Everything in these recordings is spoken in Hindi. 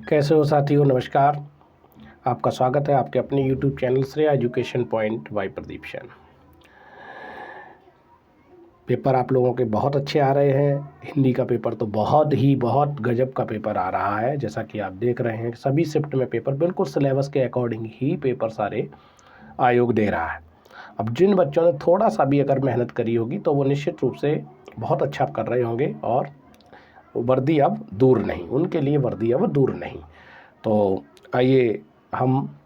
कैसे हो साथियों, नमस्कार। आपका स्वागत है आपके अपने YouTube channel Shreya education point by Pradeep Sen. Paper आप लोगों के बहुत अच्छे आ रहे हैं। हिंदी का पेपर तो बहुत गजब का पेपर आ रहा है। जैसा कि आप देख रहे हैं सभी शिफ्ट में पेपर बिल्कुल सिलेबस के अकॉर्डिंग ही पेपर सारे आयोग दे रहा है। अब जिन बच्चों ने थोड़ा सा भी अगर मेहनत करी होगी तो वो निश्चित रूप से बहुत अच्छा कर रहे होंगे और वर्दी अब दूर नहीं, उनके लिए वर्दी अब दूर नहीं। तो आइए हम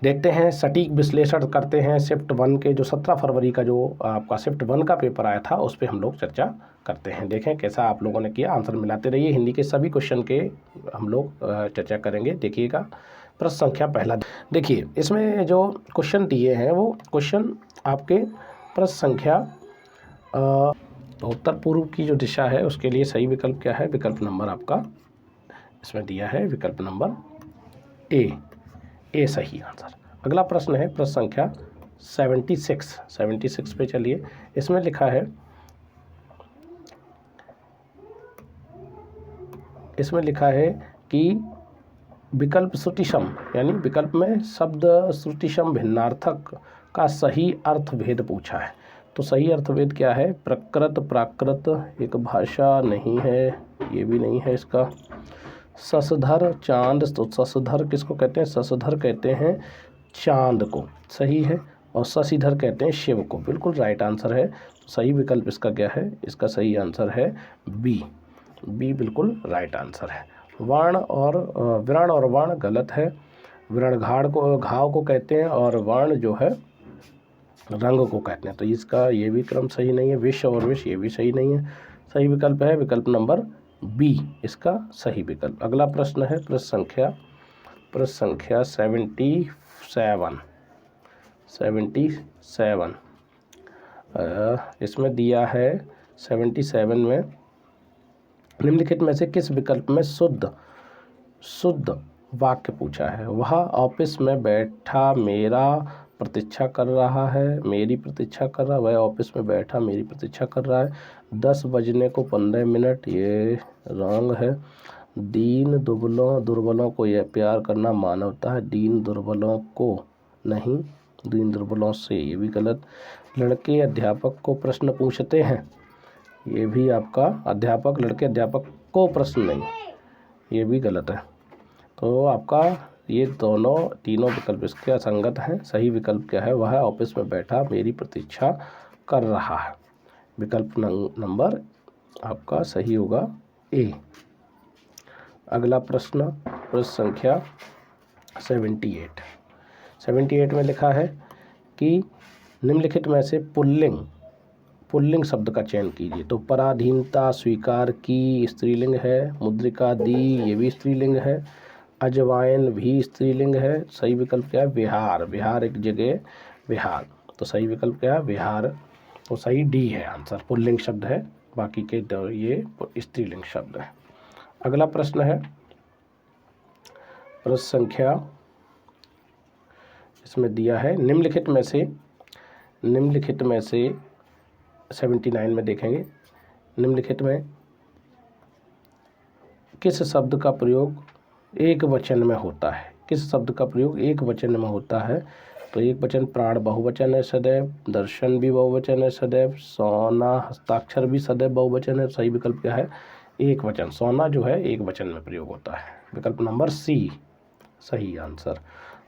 देखते हैं, सटीक विश्लेषण करते हैं शिफ्ट 1 के जो 17 फरवरी का जो आपका शिफ्ट 1 का पेपर आया था उस पर हम लोग चर्चा करते हैं। देखें कैसा आप लोगों ने किया, आंसर मिलाते रहिए। हिंदी के सभी क्वेश्चन के हम लोग चर्चा करेंगे। देखिएगा प्रश्न संख्या पहला, देखिए इसमें जो क्वेश्चन दिए हैं वो क्वेश्चन आपके प्रश्न संख्या उत्तर पूर्व की जो दिशा है उसके लिए सही विकल्प क्या है। विकल्प नंबर आपका इसमें दिया है विकल्प नंबर ए सही आंसर। अगला प्रश्न है प्रश्न संख्या 76 पे चलिए। इसमें लिखा है कि विकल्प श्रुतिसम यानी विकल्प में शब्द श्रुतिसम भिन्नार्थक का सही अर्थभेद पूछा है। तो सही अर्थभेद क्या है। प्रकृत प्राकृत एक भाषा नहीं है, ये भी नहीं है इसका। शशधर चांद, तो शशधर किसको कहते हैं। शशधर कहते हैं चांद को, सही है। और शशिधर कहते हैं शिव को, बिल्कुल राइट आंसर है। सही विकल्प इसका क्या है, इसका सही आंसर है बी बिल्कुल राइट आंसर है। वर्ण और वर्ण गलत है। वर्ण घाव को कहते हैं और वर्ण जो है रंग को कहते हैं। तो इसका ये भी क्रम सही नहीं है। विष और विष ये भी सही नहीं है। सही विकल्प है विकल्प नंबर बी, इसका सही विकल्प। अगला प्रश्न है प्रश्न संख्या 77। इसमें दिया है 77 में निम्नलिखित में से किस विकल्प में शुद्ध वाक्य पूछा है। वह ऑफिस में बैठा मेरा प्रतीक्षा कर रहा है, मेरी प्रतीक्षा कर रहा है। वह ऑफिस में बैठा मेरी प्रतीक्षा कर रहा है। 10 बजने को 15 मिनट, ये रॉन्ग है। दीन दुर्बलों को यह प्यार करना मानवता है। दीन दुर्बलों को नहीं, दीन दुर्बलों से, ये भी गलत। लड़के अध्यापक को प्रश्न पूछते हैं, ये भी आपका अध्यापक लड़के अध्यापक को प्रश्न नहीं, ये भी गलत है। तो आपका ये तीनों विकल्प इसके असंगत हैं। सही विकल्प क्या है, वह ऑफिस में बैठा मेरी प्रतीक्षा कर रहा है। विकल्प नंबर आपका सही होगा ए। अगला प्रश्न संख्या 78 में लिखा है कि निम्नलिखित में से पुल्लिंग शब्द का चयन कीजिए। तो पराधीनता स्वीकार की स्त्रीलिंग है। मुद्रिका दी, ये भी स्त्रीलिंग है। अजवाइन भी स्त्रीलिंग है। सही विकल्प क्या है, विहार एक जगह विहार। तो सही विकल्प क्या है, विहार। तो सही डी है आंसर, पुल्लिंग शब्द है, बाकी के ये स्त्रीलिंग शब्द है। अगला प्रश्न है प्रश्न संख्या, इसमें दिया है निम्नलिखित में से 79 में देखेंगे। निम्नलिखित में किस शब्द का प्रयोग एक वचन में होता है। किस शब्द का प्रयोग एक वचन में होता है। तो एक वचन प्राण बहुवचन है सदैव, दर्शन भी बहुवचन है सदैव, सोना हस्ताक्षर भी सदैव बहुवचन है। सही विकल्प क्या है, एक वचन। सोना जो है एक वचन में प्रयोग होता है। विकल्प नंबर सी सही आंसर।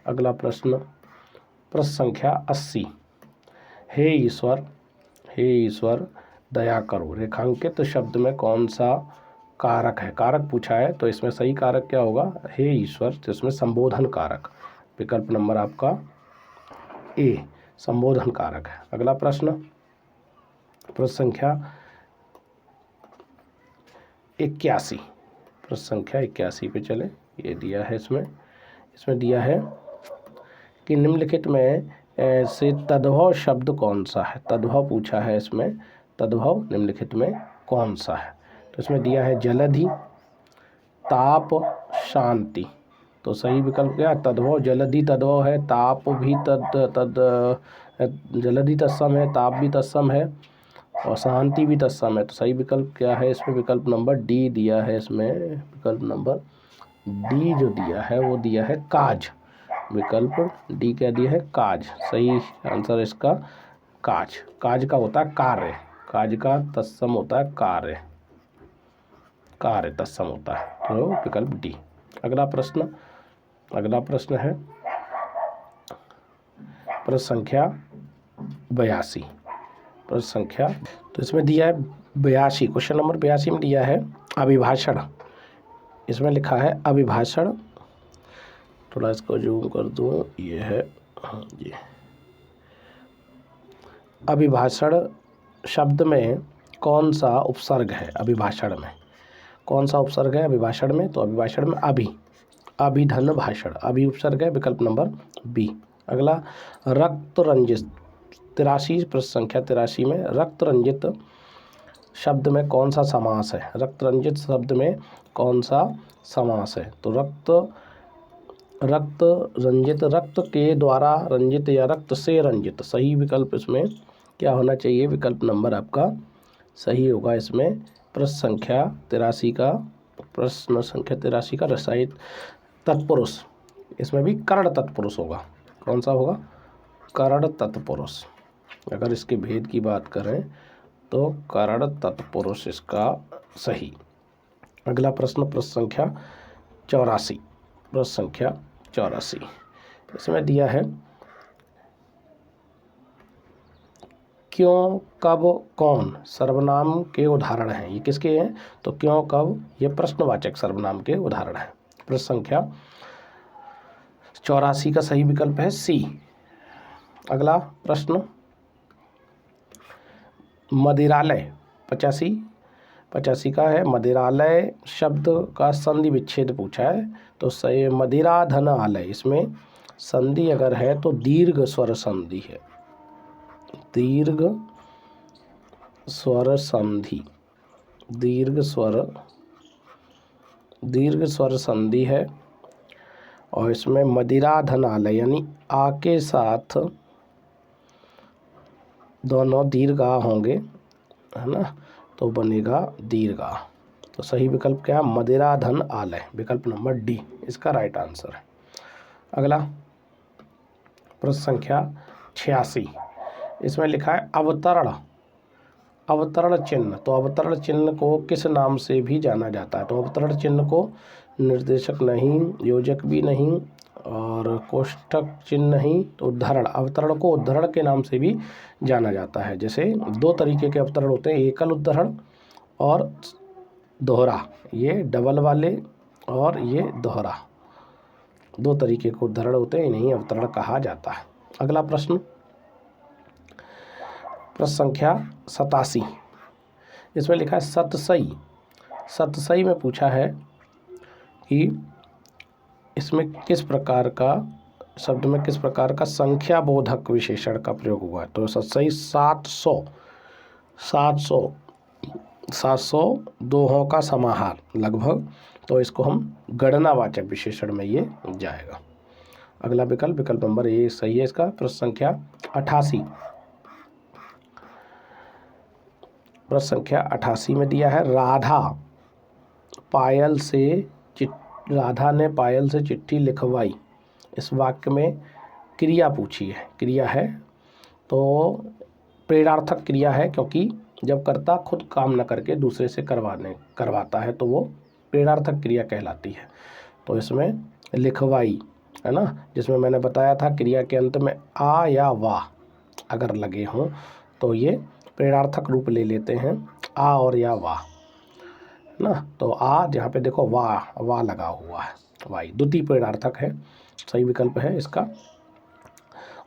अगला प्रश्न संख्या 80। हे ईश्वर दया करो, रेखांकित शब्द में कौन सा कारक है। कारक पूछा है, तो इसमें सही कारक क्या होगा, हे ईश्वर, तो इसमें संबोधन कारक। विकल्प नंबर आपका ए संबोधन कारक है। अगला प्रश्न संख्या 81। प्रश्न संख्या 81 पे चले। ये दिया है इसमें दिया है कि निम्नलिखित में से तद्भव शब्द कौन सा है। तद्भव पूछा है इसमें, तद्भव निम्नलिखित में कौन सा है। तो इसमें दिया है जलधि, ताप, शांति। तो सही विकल्प क्या है, तद्भव। जलधि तद्भव है, ताप भी जलधि तत्सम है, ताप भी तत्सम है। और शांति भी तत्सम है। तो सही विकल्प क्या है इसमें? विकल्प नंबर डी दिया है इसमें। विकल्प नंबर डी जो दिया है वो दिया है काज। विकल्प डी क्या दिया है? काज। सही आंसर इसका काज। काज का होता है कार्य, काज का तत्सम होता है कार्य, कार्य तत्सम होता है। तो विकल्प डी। अगला प्रश्न है प्रश्न संख्या 82। प्रश्न संख्या तो इसमें दिया है 82, क्वेश्चन नंबर 82 में दिया है अभिभाषण। इसमें लिखा है अभिभाषण, थोड़ा इसको जूम कर दूँ, ये है ये अभिभाषण शब्द में कौन सा उपसर्ग है? अभिभाषण में कौन सा उपसर्ग है अभिभाषण में? तो अभिभाषण में अभिधन भाषण, अभि उपसर्ग है, विकल्प नंबर बी। अगला रक्त रंजित 83, प्रश्न संख्या 83 में रक्त रंजित शब्द में कौन सा समास है? रक्त रंजित शब्द में कौन सा समास है? तो रक्त रंजित, रक्त के द्वारा रंजित या रक्त से रंजित। सही विकल्प इसमें क्या होना चाहिए? विकल्प नंबर आपका सही होगा इसमें प्रश्न संख्या 83 का। प्रश्न संख्या 83 का रसायन तत्पुरुष, इसमें भी कर्ण तत्पुरुष होगा। कौन सा होगा? कर्ण तत्पुरुष। अगर इसके भेद की बात करें तो कर्ण तत्पुरुष इसका सही। अगला प्रश्न संख्या 84। प्रश्न संख्या 84 इसमें दिया है क्यों, कब, कौन सर्वनाम के उदाहरण हैं। ये किसके हैं? तो क्यों, कब, ये प्रश्नवाचक सर्वनाम के उदाहरण हैं। प्रश्न संख्या 84 का सही विकल्प है सी। अगला प्रश्न मदिरालय 85 का है। मदिरालय शब्द का संधि विच्छेद पूछा है। तो सही मदिराधन आलय, इसमें संधि अगर है तो दीर्घ स्वर संधि है, दीर्घ स्वर संधि, दीर्घ स्वर संधि है। और इसमें मदिराधनालय यानी आ के साथ दोनों दीर्घा होंगे, है ना, तो बनेगा दीर्घा। तो सही विकल्प क्या है? मदिराधन आलय, विकल्प नंबर डी इसका राइट आंसर है। अगला प्रश्न संख्या 86, इसमें लिखा है अवतरण चिन्ह। तो अवतरण चिन्ह को किस नाम से भी जाना जाता है? तो अवतरण चिन्ह को निर्देशक नहीं, योजक भी नहीं और कोष्ठक चिन्ह नहीं, तो उद्धरण, अवतरण को उद्धरण के नाम से भी जाना जाता है। जैसे दो तरीके के अवतरण होते हैं, एकल उद्धरण और दोहरा, ये डबल वाले और ये दोहरा, दो तरीके के उद्धरण होते हैं, इन्हें अवतरण कहा जाता है। अगला प्रश्न संख्या 87, इसमें लिखा है सतसई में पूछा है कि इसमें किस प्रकार का शब्द में किस प्रकार का संख्या बोधक विशेषण का प्रयोग हुआ है? तो सतसई 700 दोहों का समाहार लगभग, तो इसको हम गणनावाचक विशेषण में ये जाएगा। अगला विकल्प नंबर ए सही है इसका। प्रश्न संख्या 88, प्रश्न संख्या 88 में दिया है राधा ने पायल से चिट्ठी लिखवाई। इस वाक्य में क्रिया पूछी है, क्रिया है तो प्रेरणार्थक क्रिया है, क्योंकि जब कर्ता खुद काम न करके दूसरे से करवाता है तो वो प्रेरणार्थक क्रिया कहलाती है। तो इसमें लिखवाई है ना, जिसमें मैंने बताया था क्रिया के अंत में आ या वाह अगर लगे हों तो ये प्रेरणार्थक रूप ले लेते हैं, आ और या वाह ना। तो आ जहाँ पे देखो वाह लगा हुआ है, वाई द्वितीय प्रेरणार्थक है, सही विकल्प है इसका।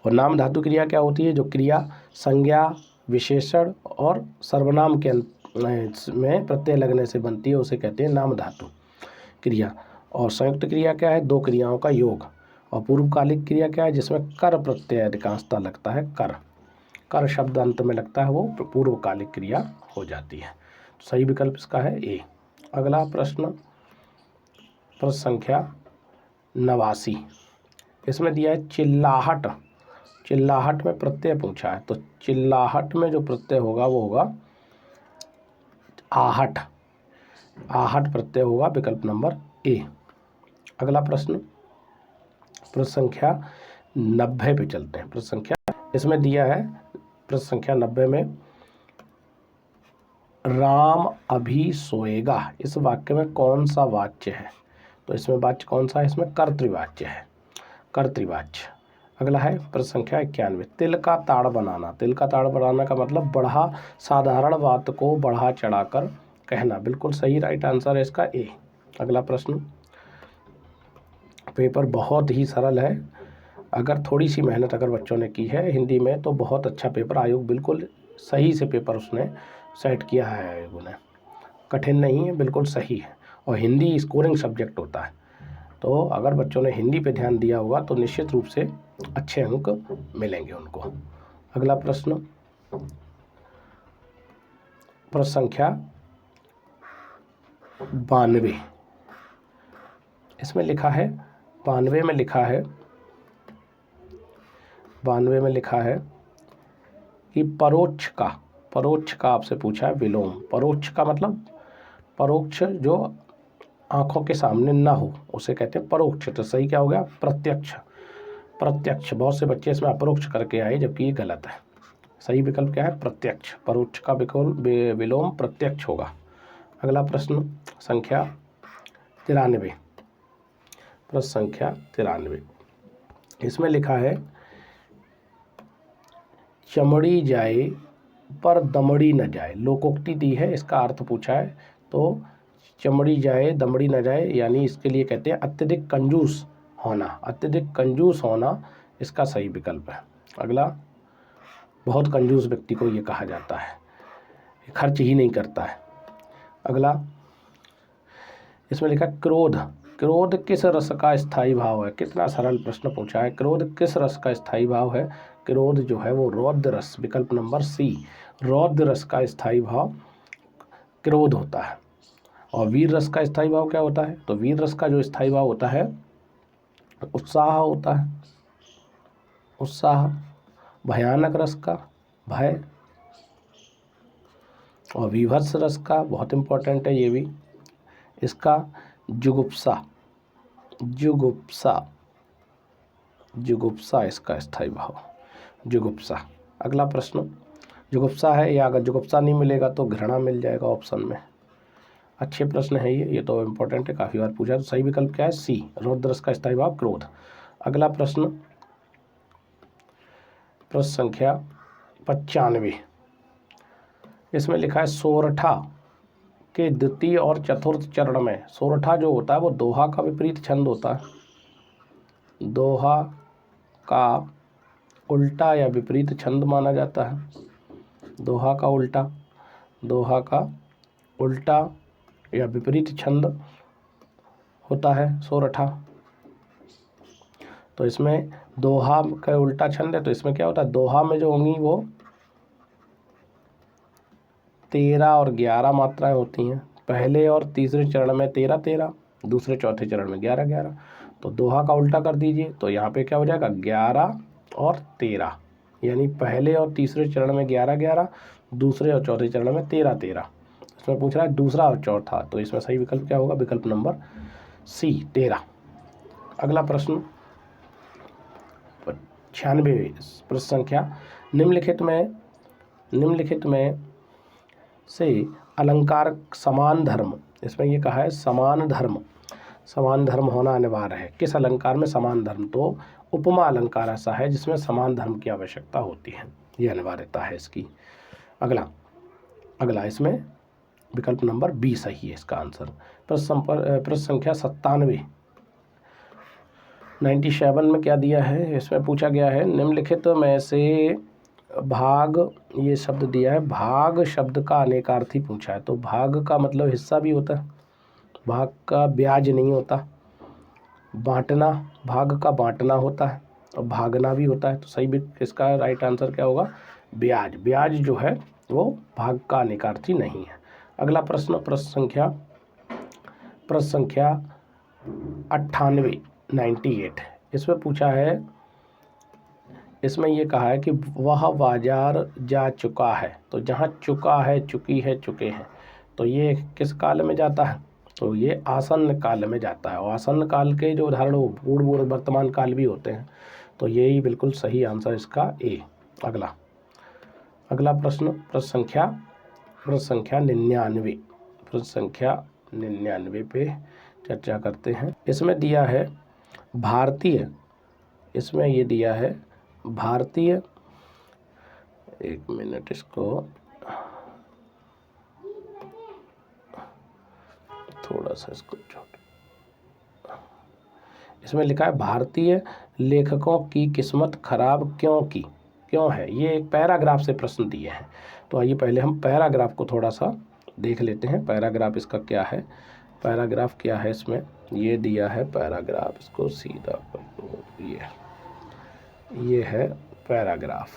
और नाम धातु क्रिया क्या होती है? जो क्रिया संज्ञा, विशेषण और सर्वनाम के में प्रत्यय लगने से बनती है उसे कहते हैं नाम धातु क्रिया। और संयुक्त क्रिया क्या है? दो क्रियाओं का योग। और पूर्वकालिक क्रिया क्या है? जिसमें कर प्रत्यय अधिकांशतः लगता है, कर शब्द अंत में लगता है, वो पूर्वकालिक क्रिया हो जाती है। सही विकल्प इसका है ए। अगला प्रश्न संख्या 89, इसमें दिया है चिल्लाहट में प्रत्यय पूछा है। तो चिल्लाहट में जो प्रत्यय होगा वो होगा आहट, आहट प्रत्यय होगा विकल्प नंबर ए। अगला प्रश्न संख्या 90 पे चलते हैं। प्रश्न संख्या इसमें दिया है, प्रश्न संख्या 90 में राम अभी सोएगा, इस वाक्य में कौन सा वाच्य है? तो इसमें वाच्य कौन सा है? इसमें कर्तृवाच्य है, कर्तृवाच्य। अगला है प्रश्न संख्या 91, तिल का ताड़ बनाना। तिल का ताड़ बनाना का मतलब बढ़ा, साधारण बात को बढ़ा चढ़ाकर कहना। बिल्कुल सही, राइट आंसर है इसका ए। अगला प्रश्न, पेपर बहुत ही सरल है, अगर थोड़ी सी मेहनत अगर बच्चों ने की है हिंदी में तो बहुत अच्छा पेपर, आयोग बिल्कुल सही से पेपर उसने सेट किया है, आयोग ने, कठिन नहीं है, बिल्कुल सही है। और हिंदी स्कोरिंग सब्जेक्ट होता है, तो अगर बच्चों ने हिंदी पे ध्यान दिया होगा तो निश्चित रूप से अच्छे अंक मिलेंगे उनको। अगला प्रश्न, प्रश्न संख्या 92, इसमें लिखा है 92 में लिखा है, 92 में लिखा है कि परोक्ष का आपसे पूछा है विलोम। परोक्ष का मतलब परोक्ष जो आंखों के सामने ना हो उसे कहते हैं परोक्ष। तो सही क्या हो गया? प्रत्यक्ष। प्रत्यक्ष, बहुत से बच्चे इसमें अपरोक्ष करके आए जबकि ये गलत है। सही विकल्प क्या है? प्रत्यक्ष। परोक्ष का विलोम प्रत्यक्ष होगा। अगला प्रश्न संख्या 93, प्रश्न संख्या 93, इसमें लिखा है चमड़ी जाए पर दमड़ी न जाए। लोकोक्ति दी है, इसका अर्थ पूछा है। तो चमड़ी जाए दमड़ी न जाए यानी इसके लिए कहते हैं अत्यधिक कंजूस होना। अत्यधिक कंजूस होना इसका सही विकल्प है। अगला, बहुत कंजूस व्यक्ति को ये कहा जाता है, खर्च ही नहीं करता है। अगला, इसमें लिखा क्रोध। क्रोध किस रस का स्थायी भाव है? कितना सरल प्रश्न पूछा है। क्रोध किस रस का स्थायी भाव है? क्रोध जो है वो रौद्र रस, विकल्प नंबर सी, रौद्र रस का स्थायी भाव क्रोध होता है। और वीर रस का स्थायी भाव क्या होता है? तो वीर रस का जो स्थायी भाव होता है उत्साह होता है, उत्साह। भयानक रस का भय। और विभत्स रस का, बहुत इंपॉर्टेंट है ये भी, इसका जुगुप्सा। जुगुप्सा, जुगुप्सा इसका स्थायी भाव, जुगुप्सा। अगला प्रश्न, जुगुप्सा है या अगर जुगुप्सा नहीं मिलेगा तो घृणा मिल जाएगा ऑप्शन में। अच्छे प्रश्न है ये तो इम्पोर्टेंट है, काफ़ी बार पूछा। तो सही विकल्प क्या है? सी, रौद्र रस का स्थायी भाव क्रोध। अगला प्रश्न, प्रश्न संख्या 95, इसमें लिखा है सोरठा के द्वितीय और चतुर्थ चरण में। सोरठा जो होता है वो दोहा का विपरीत छंद होता है, दोहा का उल्टा या विपरीत छंद माना जाता है। दोहा का उल्टा, दोहा का उल्टा या विपरीत छंद होता है सोरठा। तो इसमें दोहा का उल्टा छंद है, तो इसमें क्या होता है? दोहा में जो होंगी वो 13 और 11 मात्राएं होती हैं। पहले और तीसरे चरण में 13 13, दूसरे चौथे चरण में 11 11। तो दोहा का उल्टा कर दीजिए तो यहाँ पे क्या हो जाएगा? 11 और 13, यानी पहले और तीसरे चरण में 11 11, दूसरे और चौथे चरण में 13 13। इसमें पूछ रहा है दूसरा और चौथा, तो इसमें सही विकल्प क्या होगा? विकल्प नंबर सी, 13। अगला प्रश्न 96, प्रश्न संख्या, निम्नलिखित में से अलंकार समान धर्म, इसमें ये कहा है समान धर्म होना अनिवार्य है। किस अलंकार में समान धर्म? तो उपमा अलंकार ऐसा है जिसमें समान धर्म की आवश्यकता होती है, ये अनिवार्यता है इसकी। अगला इसमें विकल्प नंबर बी सही है इसका आंसर। प्रश्न संख्या 97 में क्या दिया है? इसमें पूछा गया है निम्नलिखित में से भाग, ये शब्द दिया है, भाग शब्द का अनेकार्थी पूछा है। तो भाग का मतलब हिस्सा भी होता है, भाग का ब्याज नहीं होता। बांटना, भाग का बांटना होता है और भागना भी होता है। तो सही इसका राइट आंसर क्या होगा? ब्याज। ब्याज जो है वो भाग का अनेकार्थी नहीं है। अगला प्रश्न, प्रश्न संख्या 98, इसमें पूछा है, इसमें ये कहा है कि वह बाजार जा चुका है। तो जहाँ चुका है, चुकी है, चुके हैं, तो ये किस काल में जाता है? तो ये आसन्न काल में जाता है। और आसन्न काल के जो उदाहरण वो पूर्व वर्तमान काल भी होते हैं। तो यही बिल्कुल सही आंसर इसका ए। अगला प्रश्न प्रश्न संख्या 99। प्रश्न संख्या 99 पे चर्चा करते हैं। इसमें दिया है भारतीय, इसमें ये दिया है भारतीय, एक मिनट इसको थोड़ा सा इसको इसमें लिखा है भारतीय लेखकों की किस्मत खराब क्यों है। ये एक पैराग्राफ से प्रश्न दिए हैं। तो आइए पहले हम पैराग्राफ को थोड़ा सा देख लेते हैं। पैराग्राफ इसका क्या है, पैराग्राफ क्या है इसमें ये दिया है पैराग्राफ, इसको सीधा कर दो। ये है पैराग्राफ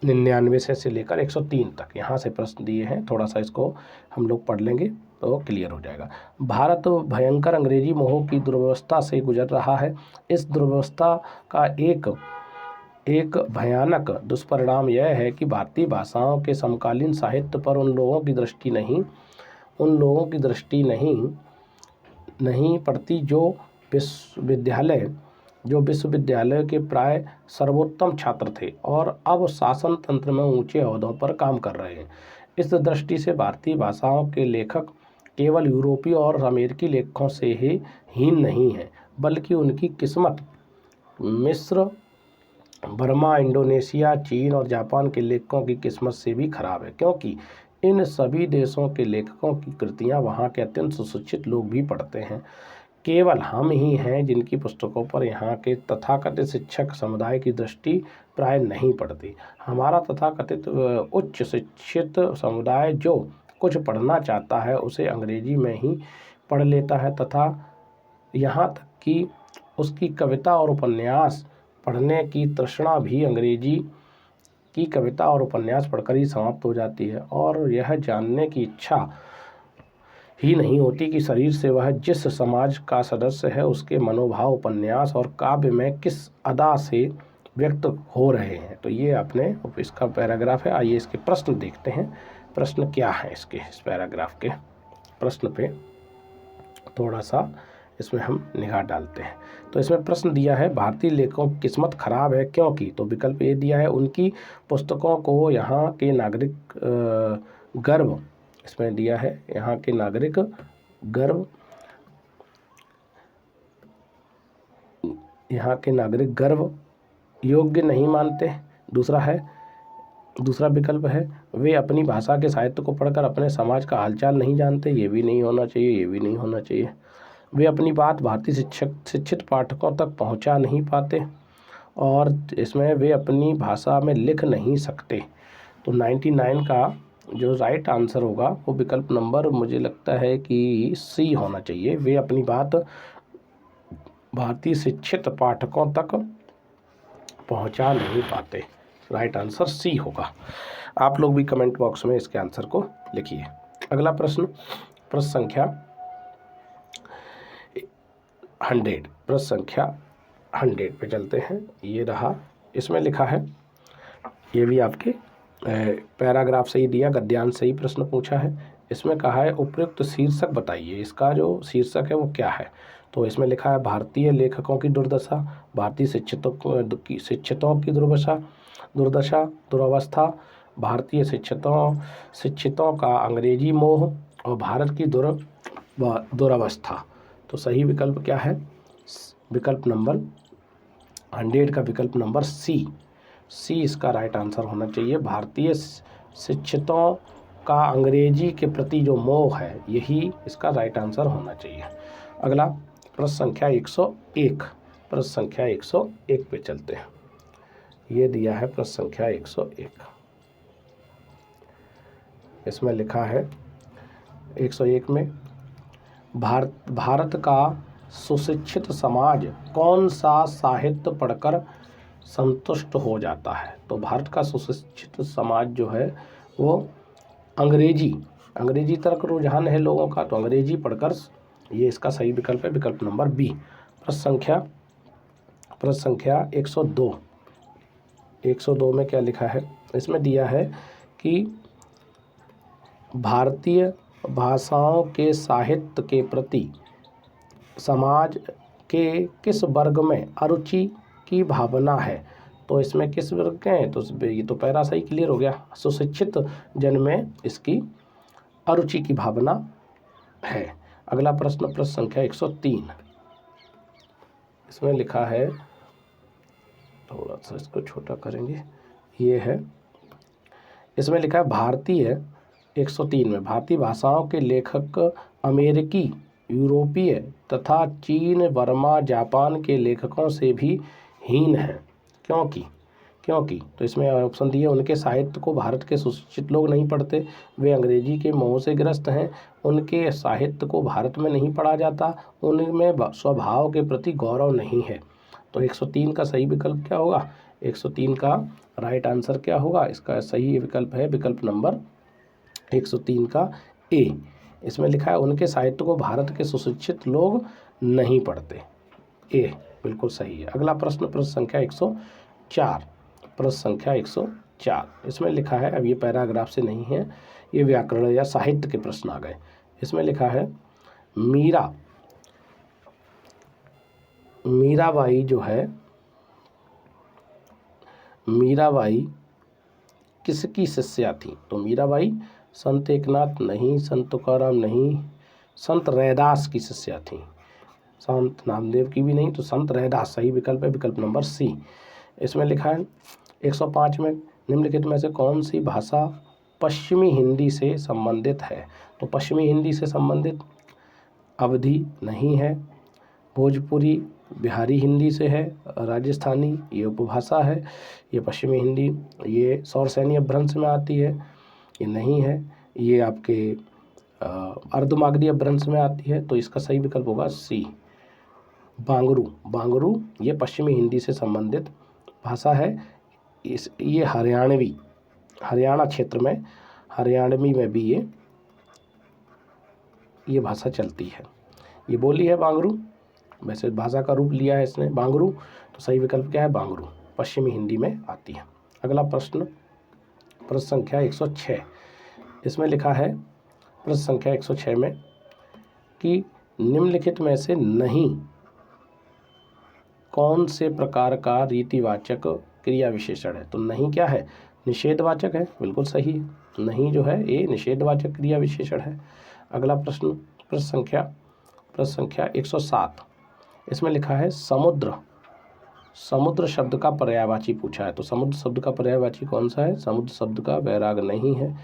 99 से लेकर 103 तक यहाँ से प्रश्न दिए हैं। थोड़ा सा इसको हम लोग पढ़ लेंगे तो क्लियर हो जाएगा। भारत भयंकर अंग्रेजी मोह की दुर्व्यवस्था से गुजर रहा है। इस दुर्व्यवस्था का एक भयानक दुष्परिणाम यह है कि भारतीय भाषाओं के समकालीन साहित्य पर उन लोगों की दृष्टि नहीं पड़ती जो विश्वविद्यालय के प्राय सर्वोत्तम छात्र थे और अब शासन तंत्र में ऊंचे ओहदों पर काम कर रहे हैं। इस दृष्टि से भारतीय भाषाओं के लेखक केवल यूरोपीय और अमेरिकी लेखकों से ही हीन नहीं हैं, बल्कि उनकी किस्मत मिस्र, बर्मा, इंडोनेशिया, चीन और जापान के लेखकों की किस्मत से भी खराब है, क्योंकि इन सभी देशों के लेखकों की कृतियां वहां के अत्यंत सुशिक्षित लोग भी पढ़ते हैं। केवल हम ही हैं जिनकी पुस्तकों पर यहाँ के तथाकथित शिक्षक समुदाय की दृष्टि प्राय नहीं पड़ती। हमारा तथाकथित उच्च शिक्षित समुदाय जो कुछ पढ़ना चाहता है उसे अंग्रेजी में ही पढ़ लेता है तथा यहाँ तक कि उसकी कविता और उपन्यास पढ़ने की तृष्णा भी अंग्रेजी की कविता और उपन्यास पढ़कर ही समाप्त हो जाती है और यह जानने की इच्छा ही नहीं होती कि शरीर से वह जिस समाज का सदस्य है उसके मनोभाव उपन्यास और काव्य में किस अदा से व्यक्त हो रहे हैं। तो ये आपने इसका पैराग्राफ है। आइए इसके प्रश्न देखते हैं। प्रश्न क्या है इसके, इस पैराग्राफ के प्रश्न पे थोड़ा सा इसमें हम निगाह डालते हैं। तो इसमें प्रश्न दिया है भारतीय लेखकों की किस्मत खराब है क्योंकि, तो विकल्प ये दिया है उनकी पुस्तकों को यहाँ के नागरिक गर्व, इसमें दिया है यहाँ के नागरिक गर्व योग्य नहीं मानते। दूसरा विकल्प है वे अपनी भाषा के साहित्य को पढ़कर अपने समाज का हालचाल नहीं जानते। ये भी नहीं होना चाहिए। वे अपनी बात भारतीय शिक्षित पाठकों तक पहुंचा नहीं पाते और इसमें वे अपनी भाषा में लिख नहीं सकते। तो 99 का जो राइट आंसर होगा वो विकल्प नंबर मुझे लगता है कि सी होना चाहिए। वे अपनी बात भारतीय शिक्षित पाठकों तक पहुंचा नहीं पाते। राइट आंसर सी होगा। आप लोग भी कमेंट बॉक्स में इसके आंसर को लिखिए। अगला प्रश्न संख्या 100। प्रश्न संख्या 100 पे चलते हैं। ये रहा, इसमें लिखा है, ये भी आपके पैराग्राफ से ही दिया, गद्यांश से ही प्रश्न पूछा है। इसमें कहा है उपयुक्त शीर्षक बताइए। इसका जो शीर्षक है वो क्या है। तो इसमें लिखा है भारतीय लेखकों की दुर्दशा, भारतीय शिक्षितों की दुरावस्था, भारतीय शिक्षितों का अंग्रेजी मोह और भारत की दुरावस्था। तो सही विकल्प क्या है? विकल्प नंबर 100 का विकल्प नंबर सी इसका राइट आंसर होना चाहिए। भारतीय शिक्षितों का अंग्रेजी के प्रति जो मोह है यही इसका राइट आंसर होना चाहिए। अगला प्रश्न संख्या 101। प्रश्न संख्या 101 पे चलते हैं। ये दिया है प्रश्न संख्या 101। इसमें लिखा है 101 में भारत का सुशिक्षित समाज कौन सा साहित्य पढ़कर संतुष्ट हो जाता है। तो भारत का सुशिक्षित समाज जो है वो अंग्रेजी तरफ रुझान है लोगों का, तो अंग्रेजी पढ़कर, ये इसका सही विकल्प है, विकल्प नंबर बी। प्रश्न संख्या 102 में क्या लिखा है? इसमें दिया है कि भारतीय भाषाओं के साहित्य के प्रति समाज के किस वर्ग में अरुचि की भावना है? तो इसमें किस वर्ग के हैं? तो ये तो पैरा सही क्लियर हो गया। सुशिक्षित जन में इसकी अरुचि की भावना है। अगला प्रश्न संख्या 103। इसमें लिखा है, थोड़ा सा इसको छोटा करेंगे, ये है, इसमें लिखा है भारतीय 103 में भारतीय भाषाओं के लेखक अमेरिकी, यूरोपीय तथा चीन, बर्मा, जापान के लेखकों से भी हीन है। क्योंकि तो इसमें ऑप्शन दिए, उनके साहित्य को भारत के सुशिक्षित लोग नहीं पढ़ते, वे अंग्रेजी के मोह से ग्रस्त हैं, उनके साहित्य को भारत में नहीं पढ़ा जाता, उनमें स्वभाव के प्रति गौरव नहीं है। तो 103 का सही विकल्प क्या होगा? 103 का राइट आंसर क्या होगा? इसका सही विकल्प है विकल्प नंबर 103 का ए। इसमें लिखा है उनके साहित्य को भारत के सुशिक्षित लोग नहीं पढ़ते। ए बिल्कुल सही है। अगला प्रश्न संख्या 104। प्रश्न संख्या 104। इसमें लिखा है, अब ये पैराग्राफ से नहीं है, ये व्याकरण या साहित्य के प्रश्न आ गए। इसमें लिखा है मीराबाई जो है, मीराबाई किसकी शिष्या थी? तो मीराबाई संत एकनाथ नहीं, संत तुकाराम नहीं, संत रैदास की शिष्या थी। संत नामदेव की भी नहीं, तो संत रैदास सही विकल्प है, विकल्प नंबर सी। इसमें लिखा है 105 में निम्नलिखित में से कौन सी भाषा पश्चिमी हिंदी से संबंधित है? तो पश्चिमी हिंदी से संबंधित अवधी नहीं है, भोजपुरी बिहारी हिंदी से है, राजस्थानी ये उपभाषा है, ये पश्चिमी हिंदी, ये सौरसैनी अपभ्रंश में आती है, ये नहीं है, ये आपके अर्धमागधी अपभ्रंश में आती है। तो इसका सही विकल्प होगा सी, बांगरू ये पश्चिमी हिंदी से संबंधित भाषा है। ये हरियाणा क्षेत्र में, हरियाणवी में भी ये भाषा चलती है, ये बोली है बांगरू, वैसे भाषा का रूप लिया है इसने बांगरू। तो सही विकल्प क्या है? बांगरू पश्चिमी हिंदी में आती है। अगला प्रश्न संख्या 106। इसमें लिखा है प्रश्न संख्या 106 में कि निम्नलिखित में से नहीं कौन से प्रकार का रीतिवाचक क्रिया विशेषण है? तो नहीं क्या है? निषेधवाचक है, बिल्कुल सही है। नहीं जो है ये निषेधवाचक क्रिया विशेषण है। अगला प्रश्न संख्या 107। इसमें लिखा है समुद्र शब्द का पर्यायवाची पूछा है। तो समुद्र शब्द का पर्यायवाची कौन सा है? समुद्र शब्द का वैराग नहीं है,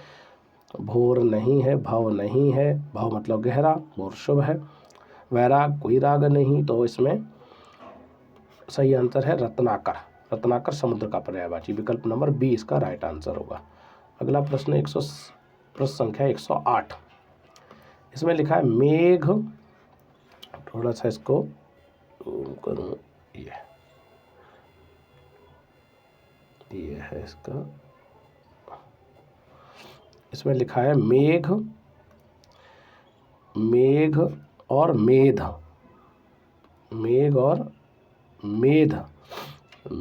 भोर नहीं है, भव नहीं है, भव मतलब गहरा, भोर शुभ है, वैराग कोई राग नहीं, तो इसमें सही आंसर है रत्नाकर समुद्र का पर्यायवाची, विकल्प नंबर बी इसका राइट आंसर होगा। अगला प्रश्न प्रश्न संख्या 108। इसमें लिखा है मेघ, थोड़ा सा इसको करूँ, ये है इसका, इसमें लिखा है मेघ और मेध, मेघ और मेध,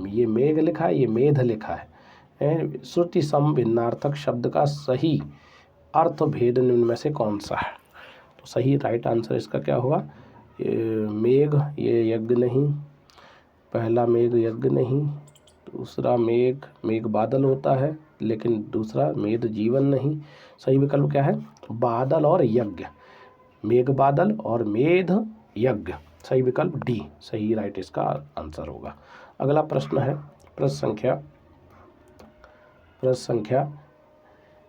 ये मेघ लिखा है, ये मेध लिखा है। श्रुति सम भिन्नार्थक शब्द का सही अर्थ भेद निम्न में से कौन सा है? तो सही राइट आंसर इसका क्या होगा? मेघ ये यज्ञ नहीं, पहला मेघ यज्ञ नहीं, दूसरा मेघ बादल होता है, लेकिन दूसरा मेघ जीवन नहीं। सही विकल्प क्या है? बादल और यज्ञ, मेघ बादल और मेध यज्ञ, सही विकल्प डी सही राइट इसका आंसर होगा। अगला प्रश्न है प्रश्न संख्या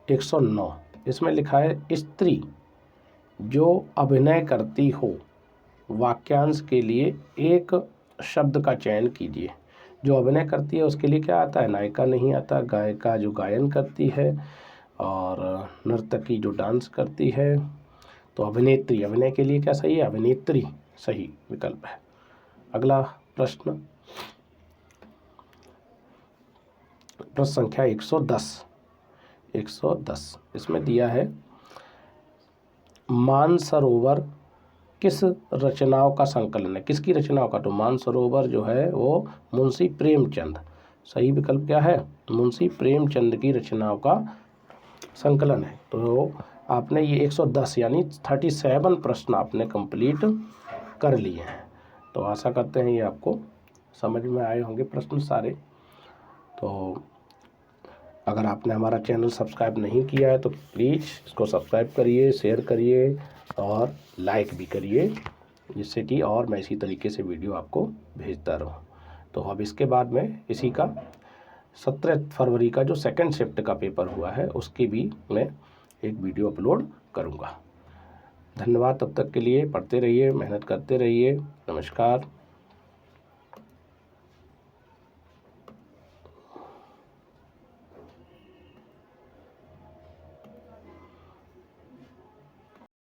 109। इसमें लिखा है स्त्री जो अभिनय करती हो, वाक्यांश के लिए एक शब्द का चयन कीजिए। जो अभिनय करती है उसके लिए क्या आता है? नायिका नहीं आता, गायिका जो गायन करती है, और नर्तकी जो डांस करती है। तो अभिनेत्री, अभिनय के लिए क्या सही है? अभिनेत्री सही विकल्प है। अगला प्रश्न संख्या 110। इसमें दिया है मानसरोवर किस रचनाओं का संकलन है? किसकी रचनाओं का? तो मानसरोवर जो है वो मुंशी प्रेमचंद, सही विकल्प क्या है? मुंशी प्रेमचंद की रचनाओं का संकलन है। तो आपने ये 110 यानी 37 प्रश्न आपने कंप्लीट कर लिए हैं। तो आशा करते हैं ये आपको समझ में आए होंगे प्रश्न सारे। तो अगर आपने हमारा चैनल सब्सक्राइब नहीं किया है तो प्लीज़ इसको सब्सक्राइब करिए, शेयर करिए और लाइक भी करिए, जिससे कि और मैं इसी तरीके से वीडियो आपको भेजता रहूँ। तो अब इसके बाद में इसी का 17 फरवरी का जो सेकंड शिफ्ट का पेपर हुआ है उसकी भी मैं एक वीडियो अपलोड करूँगा। धन्यवाद, तब तक के लिए पढ़ते रहिए, मेहनत करते रहिए। नमस्कार।